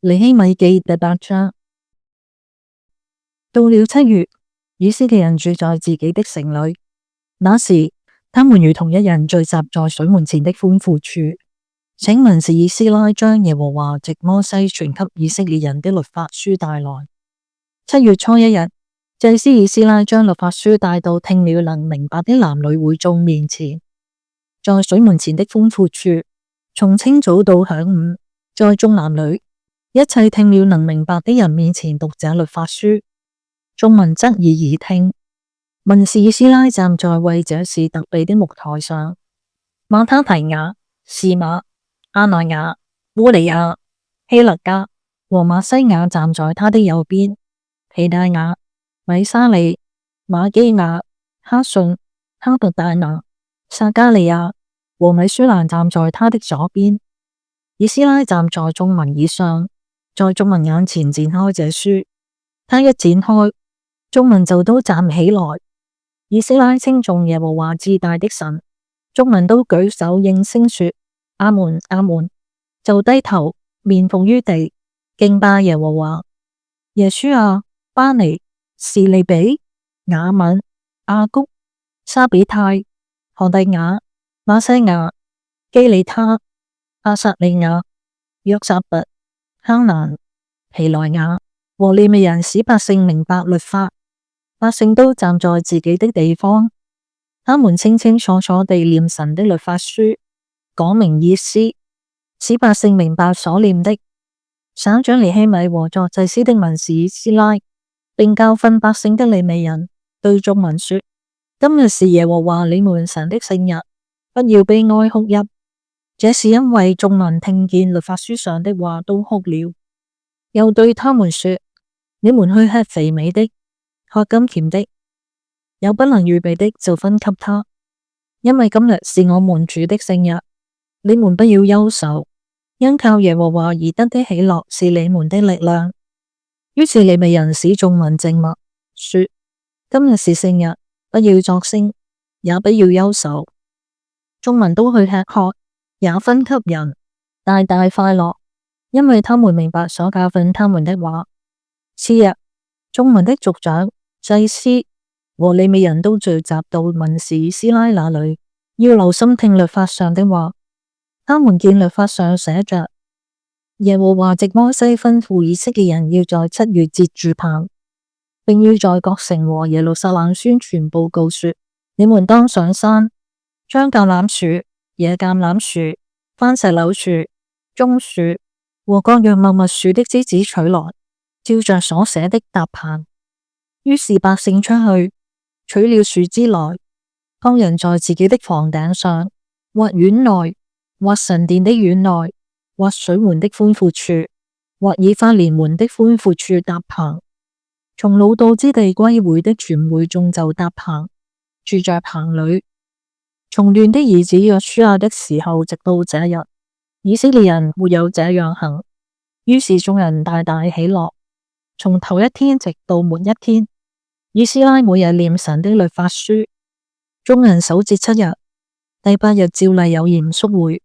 尼希米記第8章。到了7月，以色列人住在自己的城裏。那時，他們如同一人聚集在水門前的寬闊處。請問是以斯拉將耶和華藉摩西傳給以色列人的律法書帶來。7月初1日，祭司以斯拉將律法書帶到聽了能明白的男女會眾面前，在水門前的寬闊處，從清早到晌午，在眾男女一切聽了能明白的人面前讀這律法書。眾民側耳而聽。文士以斯拉站在為這事特備的木台上，馬他提雅、示瑪、亞乃雅、烏利亞、希勒家和瑪西雅站在他的右邊，皮大雅、米沙利、瑪基雅、哈順、哈特大雅、撒加利亞和米舒蘭站在他的左邊。以斯拉站在眾民以上，在眾民眼前展開這書。他一展開，眾民就都站起來。以斯拉稱頌耶和華至大的神，眾民都舉手應聲說：阿門，阿門，就低頭面伏於地，敬拜耶和華。耶書亞、巴尼、示利比、雅敏、亞谷、沙比泰、何第雅、瑪西雅、基利他、阿撒利雅、約撒拔、哈蘭、皮萊雅和利未人使百姓明白律法。百姓都站在自己的地方，他們清清楚楚地念神的律法書，講明意思，使百姓明白所念的。省長尼希米和作祭司的文士以斯拉，並教訓百姓的利未人，對眾民說：今日是耶和華你們神的聖日，不要悲哀哭泣。這是因為眾民聽見律法書上的話都哭了。又對他們說：你們去吃肥美的，喝甘甜的，有不能預備的就分給他，因為今日是我們主的聖日。你們不要憂愁，因靠耶和華而得的喜樂是你們的力量。於是利未人使眾民靜默，說：今日是聖日，不要作聲，也不要憂愁。眾民都去吃喝，也分給人，大大快樂，因為他們明白所教訓他們的話。次日，眾民的族長、祭司和利未人都聚集到文士以斯拉那裏，要留心聽律法上的話。他們見律法上寫着：耶和華藉摩西吩咐以色列人要在7月節住棚，並要在各城和耶路撒冷宣傳報告說：你們當上山，將橄欖樹、野橄欖樹、番石榴樹、棕樹和各樣茂密樹的枝子取來，照着所寫的搭棚。於是百姓出去，取了樹枝來，各人在自己的房頂上，或院內，或神殿的院內，或水門的寬闊處，或以法蓮門的寬闊處搭棚。從擄到之地歸回的全會眾就搭棚，住在棚裏。從嫩的兒子約書亞的時候，直到這日，以色列人沒有這樣行。於是眾人大大喜樂。從頭一天直到末一天，以斯拉每日念神的律法書。眾人守節7日，第8日照例有嚴肅會。